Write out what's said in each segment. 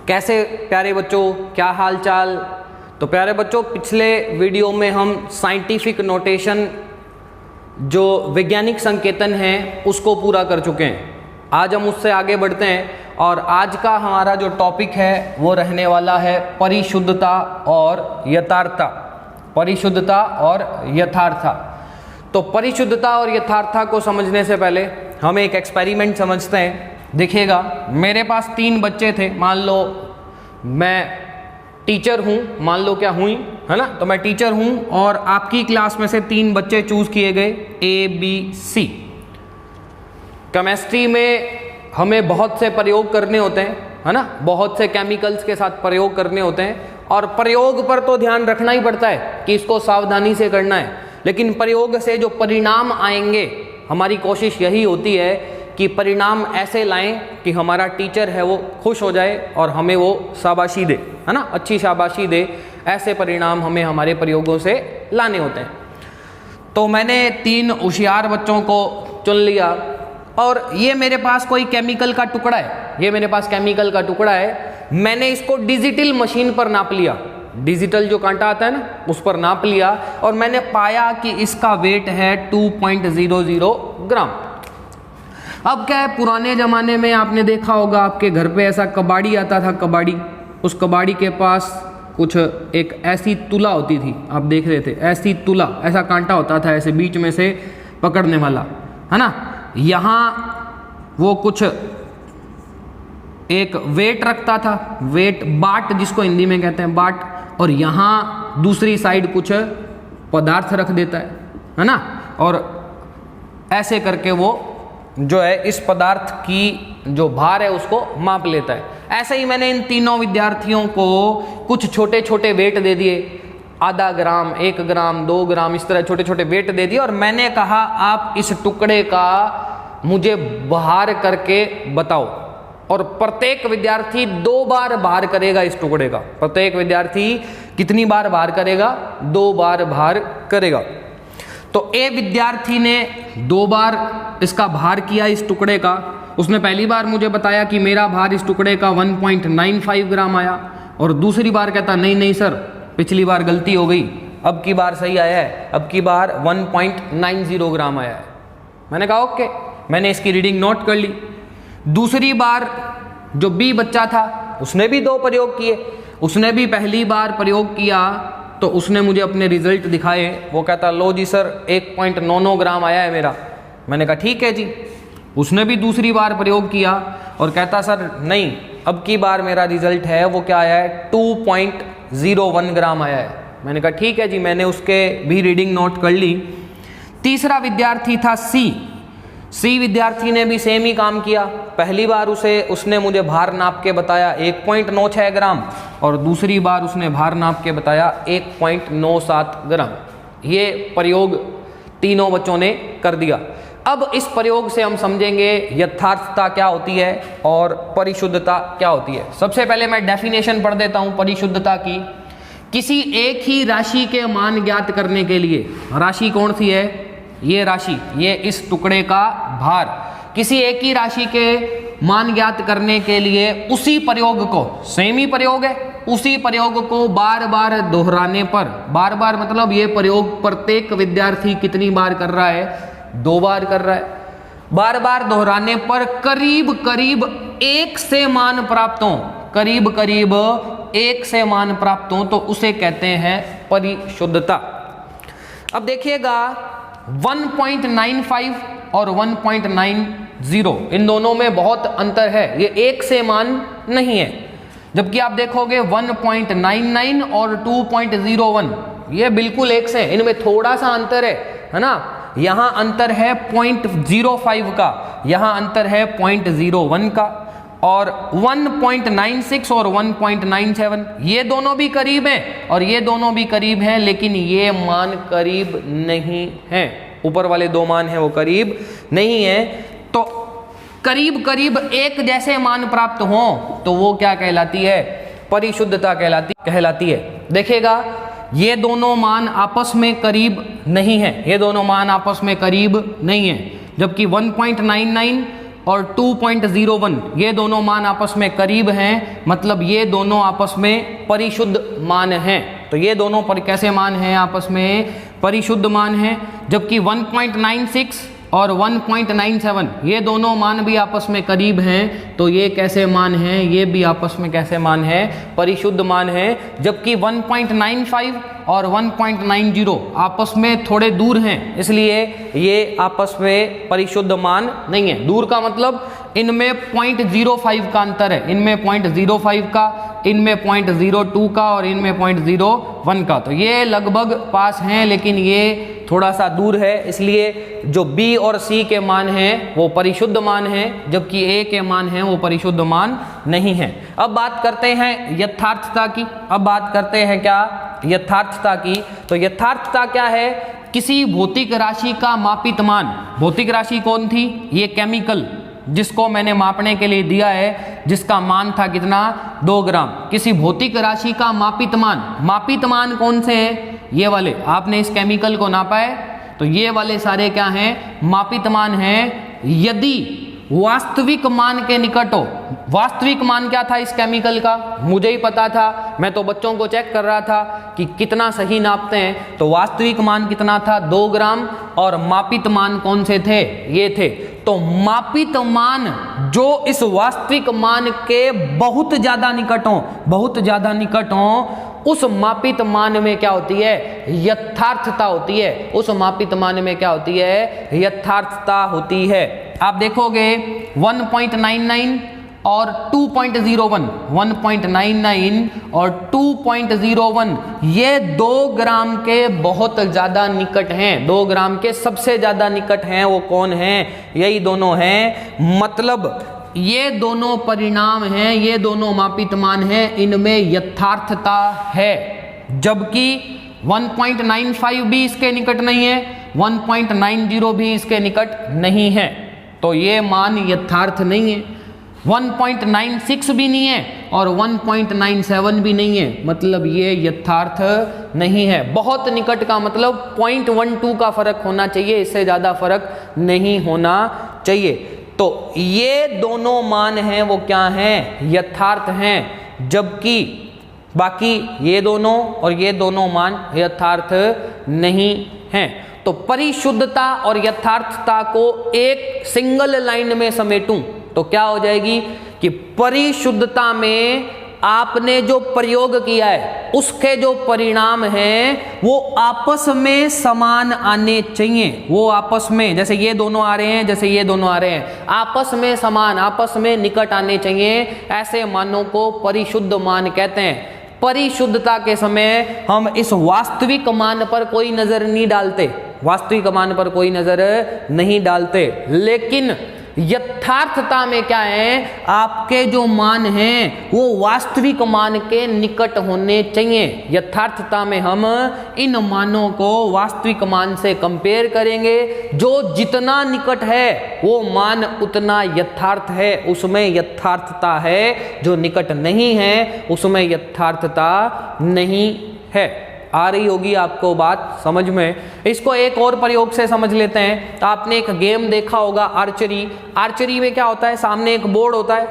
कैसे प्यारे बच्चों, क्या हाल चाल। तो प्यारे बच्चों, पिछले वीडियो में हम साइंटिफिक नोटेशन जो वैज्ञानिक संकेतन है उसको पूरा कर चुके हैं। आज हम उससे आगे बढ़ते हैं और आज का हमारा जो टॉपिक है वो रहने वाला है परिशुद्धता और यथार्थता। परिशुद्धता और यथार्थता। तो परिशुद्धता और यथार्थता को समझने से पहले हम एक एक्सपेरिमेंट समझते हैं। देखिएगा, मेरे पास 3 बच्चे थे। मान लो मैं टीचर हूँ, मान लो क्या हुई है ना, तो मैं टीचर हूँ और आपकी क्लास में से 3 बच्चे चूज किए गए ABC। केमिस्ट्री में हमें बहुत से प्रयोग करने होते हैं, है ना, बहुत से केमिकल्स के साथ प्रयोग करने होते हैं और प्रयोग पर तो ध्यान रखना ही पड़ता है कि इसको सावधानी से करना है, लेकिन प्रयोग से जो परिणाम आएंगे हमारी कोशिश यही होती है कि परिणाम ऐसे लाएं कि हमारा टीचर है वो खुश हो जाए और हमें वो शाबाशी दे, है ना, अच्छी शाबाशी दे। ऐसे परिणाम हमें हमारे प्रयोगों से लाने होते हैं। तो मैंने 3 होशियार बच्चों को चुन लिया और ये मेरे पास कोई केमिकल का टुकड़ा है, ये मेरे पास केमिकल का टुकड़ा है। मैंने इसको डिजिटल मशीन पर नाप लिया, डिजिटल जो कांटा आता है ना उस पर नाप लिया और मैंने पाया कि इसका वेट है 2.00 ग्राम। अब क्या है, पुराने ज़माने में आपने देखा होगा आपके घर पे ऐसा कबाड़ी आता था, कबाड़ी, उस कबाड़ी के पास कुछ एक ऐसी तुला होती थी, आप देख रहे थे, ऐसी तुला, ऐसा कांटा होता था ऐसे बीच में से पकड़ने वाला, है ना। यहाँ वो कुछ एक वेट रखता था, वेट, बाट जिसको हिंदी में कहते हैं, बाट, और यहाँ दूसरी साइड कुछ पदार्थ रख देता है ना, और ऐसे करके वो जो है इस पदार्थ की जो भार है उसको माप लेता है। ऐसे ही मैंने इन तीनों विद्यार्थियों को कुछ छोटे छोटे वेट दे दिए, आधा ग्राम, 1 ग्राम, 2 ग्राम, इस तरह छोटे छोटे वेट दे दिए और मैंने कहा आप इस टुकड़े का मुझे भार करके बताओ। और प्रत्येक विद्यार्थी 2 बार भार करेगा इस टुकड़े का। प्रत्येक विद्यार्थी कितनी बार भार करेगा? 2 बार भार करेगा। तो ए विद्यार्थी ने 2 बार इसका भार किया इस टुकड़े का। उसने पहली बार मुझे बताया कि मेरा भार इस टुकड़े का 1.95 ग्राम आया और दूसरी बार कहता नहीं सर, पिछली बार गलती हो गई, अब की बार सही आया है, अब की बार 1.90 ग्राम आया है। मैंने कहा ओके, मैंने इसकी रीडिंग नोट कर ली। दूसरी बार जो बी बच्चा था उसने भी 2 प्रयोग किए, उसने भी पहली बार प्रयोग किया तो उसने मुझे अपने रिजल्ट दिखाए। वो कहता लो जी सर 1.99 ग्राम आया है मेरा। मैंने कहा ठीक है जी। उसने भी दूसरी बार प्रयोग किया और कहता सर नहीं, अब की बार मेरा रिजल्ट है वो क्या आया है, 2.01 ग्राम आया है। मैंने कहा ठीक है जी, मैंने उसके भी रीडिंग नोट कर ली। तीसरा विद्यार्थी था सी विद्यार्थी ने भी सेम ही काम किया। पहली बार उसने मुझे भार नाप के बताया 1.96 ग्राम और दूसरी बार उसने भार नाप के बताया 1.97 ग्राम। ये प्रयोग तीनों बच्चों ने कर दिया। अब इस प्रयोग से हम समझेंगे यथार्थता क्या होती है और परिशुद्धता क्या होती है। सबसे पहले मैं डेफिनेशन पढ़ देता हूँ परिशुद्धता की। किसी एक ही राशि के मान ज्ञात करने के लिए, राशि कौन सी है, ये राशि, ये इस टुकड़े का भार, किसी एक ही राशि के मान ज्ञात करने के लिए उसी प्रयोग को, सेम ही प्रयोग है, उसी प्रयोग को बार बार दोहराने पर, बार बार मतलब ये प्रयोग प्रत्येक विद्यार्थी कितनी बार कर रहा है, 2 बार कर रहा है। बार बार दोहराने पर करीब करीब 1 से मान प्राप्त हो, करीब करीब 1 से मान प्राप्त हो तो उसे कहते हैं परिशुद्धता। अब देखिएगा 1.95 और 1.90, इन दोनों में बहुत अंतर है, ये 1 से मान नहीं है। जबकि आप देखोगे 1.99 और 2.01 ये बिल्कुल 1 से, इनमें थोड़ा सा अंतर है ना। यहाँ अंतर है 0.05 का, यहाँ अंतर है 0.01 का, और 1.96 और 1.97 ये दोनों भी करीब हैं और ये दोनों भी करीब हैं, लेकिन ये मान करीब नहीं हैं। ऊपर वाले 2 मान हैं वो करीब नहीं है। तो करीब करीब 1 जैसे मान प्राप्त हों तो वो क्या कहलाती है, परिशुद्धता कहलाती है। देखिएगा ये दोनों मान आपस में करीब नहीं है, ये दोनों मान आपस में करीब नहीं है। जबकि 1.99 और 2.01 ये दोनों मान आपस में करीब हैं, मतलब ये दोनों आपस में परिशुद्ध मान हैं। तो ये दोनों पर कैसे मान हैं? आपस में परिशुद्ध मान हैं। जबकि 1.96 और 1.97 ये दोनों मान भी आपस में करीब हैं, तो ये कैसे मान हैं? ये भी आपस में कैसे मान है? परिशुद्ध मान है। जबकि 1.95 और 1.90 आपस में थोड़े दूर हैं, इसलिए ये आपस में परिशुद्ध मान नहीं है। दूर का मतलब इनमें 0.05 का अंतर है, इनमें 0.05 का, इनमें 0.02 का और इनमें 0.01 का। तो ये लगभग पास हैं, लेकिन ये थोड़ा सा दूर है, इसलिए जो B और C के मान हैं वो परिशुद्ध मान हैं, जबकि A के मान हैं वो परिशुद्ध मान नहीं है। अब बात करते हैं यथार्थता की। अब बात करते हैं क्या? यथार्थता की। तो यथार्थता क्या है? किसी भौतिक राशि का मापित मान। भौतिक राशि कौन थी? ये केमिकल, जिसको मैंने मापने के लिए दिया है, जिसका मान था कितना? 2 ग्राम। किसी भौतिक राशि का मापित मान। मापित मान कौन से हैं? ये वाले। आपने इस केमिकल को नापा है, तो ये वाले सारे क्या हैं? मापित मान हैं। यदि वास्तविक मान के निकट हो। वास्तविक मान क्या था इस केमिकल का? मुझे ही पता था, मैं तो बच्चों को चेक कर रहा था कि कितना सही नापते हैं। तो वास्तविक मान कितना था? 2 ग्राम। और मापित मान कौन से थे? ये थे। तो मापित मान जो इस वास्तविक मान के बहुत ज्यादा निकट हो, बहुत ज्यादा निकट हो, उस मापित मान में क्या होती है? यथार्थता होती है। उस मापित मान में क्या होती है? यथार्थता होती है। आप देखोगे 1.99 और 2.01, 1.99 और 2.01 ये 2 ग्राम के बहुत ज्यादा निकट हैं। 2 ग्राम के सबसे ज्यादा निकट हैं वो कौन हैं? यही दोनों हैं। मतलब ये दोनों परिणाम हैं, ये दोनों मापित मान हैं, इनमें यथार्थता है। जबकि 1.95 भी इसके निकट नहीं है, 1.90 भी इसके निकट नहीं है, तो ये मान यथार्थ नहीं है। 1.96 भी नहीं है और 1.97 भी नहीं है, मतलब ये यथार्थ नहीं है। बहुत निकट का मतलब 0.12 का फर्क होना चाहिए, इससे ज्यादा फर्क नहीं होना चाहिए। तो ये दोनों मान हैं वो क्या हैं? यथार्थ हैं। जबकि बाकी ये दोनों और ये दोनों मान यथार्थ नहीं हैं। तो परिशुद्धता और यथार्थता को एक सिंगल लाइन में समेटूं तो क्या हो जाएगी कि परिशुद्धता में आपने जो प्रयोग किया है उसके जो परिणाम हैं वो आपस में समान आने चाहिए। वो आपस में, जैसे ये दोनों आ रहे हैं, जैसे ये दोनों आ रहे हैं, आपस में समान, आपस में निकट आने चाहिए। ऐसे मानों को परिशुद्ध मान कहते हैं। परिशुद्धता के समय हम इस वास्तविक मान पर कोई नजर नहीं डालते, वास्तविक मान पर कोई नजर नहीं डालते। लेकिन यथार्थता में क्या है? आपके जो मान हैं वो वास्तविक मान के निकट होने चाहिए। यथार्थता में हम इन मानों को वास्तविक मान से कंपेयर करेंगे। जो जितना निकट है वो मान उतना यथार्थ है, उसमें यथार्थता है। जो निकट नहीं है उसमें यथार्थता नहीं है। आ रही होगी आपको बात समझ में। इसको एक और प्रयोग से समझ लेते हैं। आपने एक गेम देखा होगा आर्चरी। आर्चरी में क्या होता है? सामने एक बोर्ड होता है,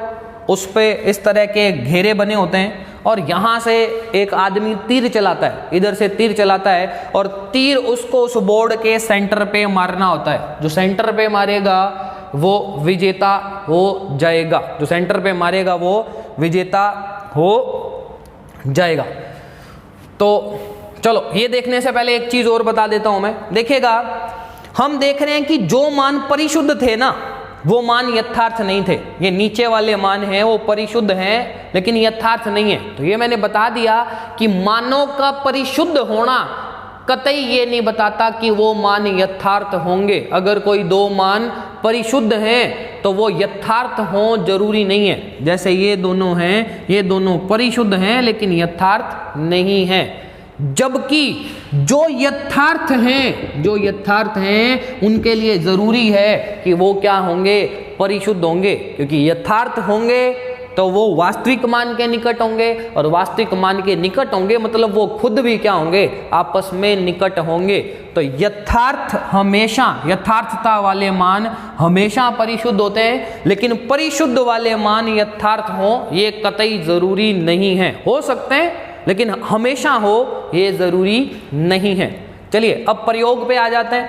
उस पे इस तरह के घेरे बने होते हैं और यहाँ से एक आदमी तीर चलाता है, इधर से तीर चलाता है और तीर उसको उस बोर्ड के सेंटर पे मारना होता है। जो सेंटर पे मारेगा वो विजेता हो जाएगा, जो सेंटर पे मारेगा वो विजेता हो जाएगा। तो चलो ये देखने से पहले एक चीज और बता देता हूं मैं। देखिएगा, हम देख रहे हैं कि जो मान परिशुद्ध थे ना वो मान यथार्थ नहीं थे। ये नीचे वाले मान हैं वो परिशुद्ध हैं लेकिन यथार्थ नहीं है। तो ये मैंने बता दिया कि मानों का परिशुद्ध होना कतई ये नहीं बताता कि वो मान यथार्थ होंगे। अगर कोई 2 मान परिशुद्ध हैं तो वो यथार्थ हो जरूरी नहीं है। जैसे ये दोनों हैं, ये दोनों परिशुद्ध हैं लेकिन यथार्थ नहीं है। जबकि जो यथार्थ हैं, जो यथार्थ हैं उनके लिए जरूरी है कि वो क्या होंगे? परिशुद्ध होंगे। क्योंकि यथार्थ होंगे तो वो वास्तविक मान के निकट होंगे, और वास्तविक मान के निकट होंगे मतलब वो खुद भी क्या होंगे, आपस में निकट होंगे। तो यथार्थता वाले मान हमेशा परिशुद्ध होते हैं, लेकिन परिशुद्ध वाले मान यथार्थ हो ये कतई जरूरी नहीं है। हो सकते हैं लेकिन हमेशा हो ये जरूरी नहीं है। चलिए अब प्रयोग पे आ जाते हैं।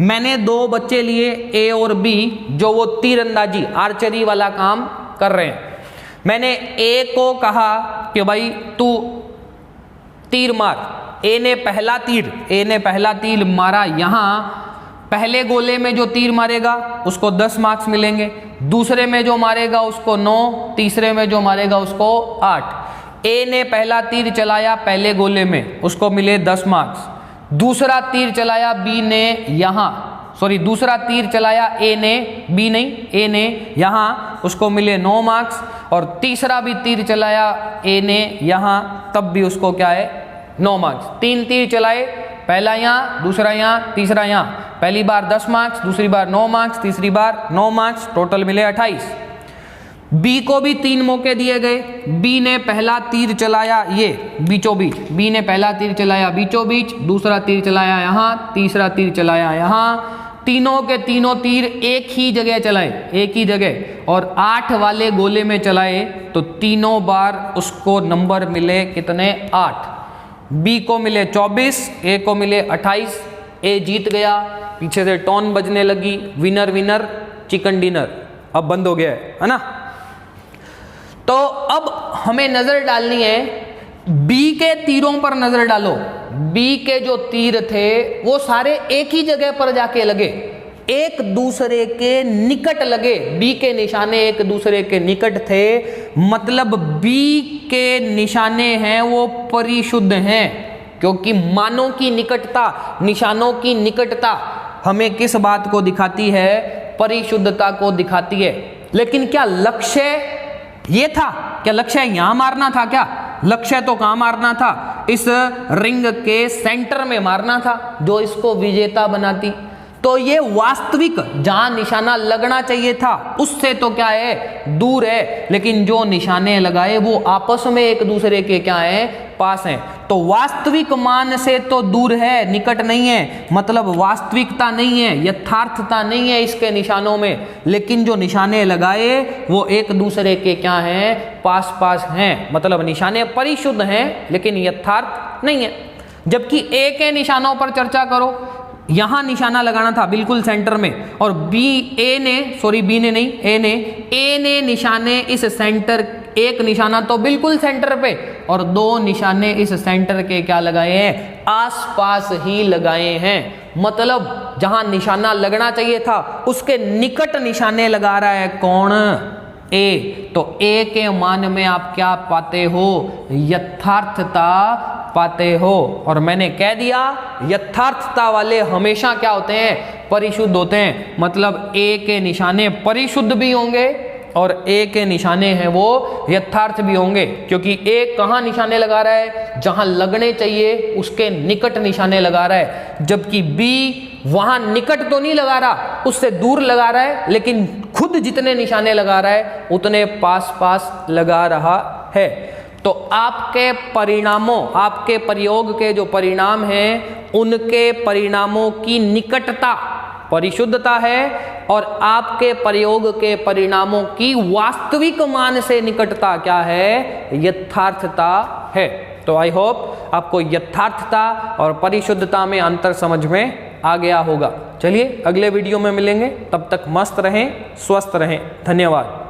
मैंने दो बच्चे लिए ए और बी, जो वो तीरंदाजी आर्चरी वाला काम कर रहे हैं। मैंने ए को कहा कि भाई तू तीर मार। ए ने पहला तीर मारा। यहां पहले गोले में जो तीर मारेगा उसको 10 मार्क्स मिलेंगे, दूसरे में जो मारेगा उसको 9, तीसरे में जो मारेगा उसको 8। ए ने पहला तीर चलाया पहले गोले में, उसको मिले 10 मार्क्स। दूसरा तीर चलाया बी ने दूसरा तीर चलाया ए ने यहां, उसको मिले 9 मार्क्स। और तीसरा भी तीर चलाया ए ने यहां, तब भी उसको क्या है, 9 मार्क्स। 3 तीर चलाए, पहला यहां, दूसरा यहां, तीसरा यहां। पहली बार 10 मार्क्स, दूसरी बार 9 मार्क्स, तीसरी बार 9 मार्क्स, टोटल मिले 28। बी को भी 3 मौके दिए गए। बी ने पहला तीर चलाया ये बीचों बीच, दूसरा तीर चलाया यहां, तीसरा तीर चलाया यहां। तीनों के तीनों तीर एक ही जगह और 8 वाले गोले में चलाए, तो तीनों बार उसको नंबर मिले कितने, 8। बी को मिले 24, ए को मिले 28। ए जीत गया। पीछे से टोन बजने लगी, विनर विनर चिकन डिनर, अब बंद हो गया है ना। तो अब हमें नजर डालनी है बी के तीरों पर, नजर डालो। बी के जो तीर थे वो सारे एक ही जगह पर जाके लगे, एक दूसरे के निकट लगे। बी के निशाने एक दूसरे के निकट थे, मतलब बी के निशाने हैं वो परिशुद्ध हैं, क्योंकि मानों की निकटता, निशानों की निकटता हमें किस बात को दिखाती है, परिशुद्धता को दिखाती है। लेकिन क्या लक्ष्य ये था, क्या लक्ष्य यहां मारना था? क्या लक्ष्य तो कहां मारना था, इस रिंग के सेंटर में मारना था, जो इसको विजेता बनाती। तो ये वास्तविक जहां निशाना लगना चाहिए था उससे तो क्या है, दूर है, लेकिन जो निशाने लगाए वो आपस में एक दूसरे के क्या है, पास हैं। तो वास्तविक मान से तो दूर है, निकट नहीं है, मतलब वास्तविकता नहीं है, यथार्थता नहीं है इसके निशानों में। लेकिन जो निशाने लगाए वो एक दूसरे के क्या हैं, पास पास हैं, मतलब निशाने परिशुद्ध हैं लेकिन यथार्थ नहीं है। जबकि ए के निशानों पर चर्चा करो, यहां निशाना लगाना था बिल्कुल सेंटर में, और ए ने निशाने इस सेंटर, एक निशाना तो बिल्कुल सेंटर पे और 2 निशाने इस सेंटर के क्या लगाए हैं, आसपास ही लगाए हैं। मतलब जहां निशाना लगना चाहिए था उसके निकट निशाने लगा रहा है कौन, ए। तो ए के मान में आप क्या पाते हो, यथार्थता पाते हो। और मैंने कह दिया यथार्थता वाले हमेशा क्या होते हैं, परिशुद्ध होते हैं। मतलब ए के निशाने परिशुद्ध भी होंगे और ए के निशाने हैं वो यथार्थ भी होंगे, क्योंकि ए कहाँ निशाने लगा रहा है, जहां लगने चाहिए उसके निकट निशाने लगा रहा है। जबकि बी वहां निकट तो नहीं लगा रहा, उससे दूर लगा रहा है, लेकिन खुद जितने निशाने लगा रहा है उतने पास पास लगा रहा है। तो आपके परिणामों, आपके प्रयोग के जो परिणाम हैं उनके परिणामों की निकटता परिशुद्धता है, और आपके प्रयोग के परिणामों की वास्तविक मान से निकटता क्या है, यथार्थता है। तो आई होप आपको यथार्थता और परिशुद्धता में अंतर समझ में आ गया होगा। चलिए अगले वीडियो में मिलेंगे, तब तक मस्त रहें, स्वस्थ रहें। धन्यवाद।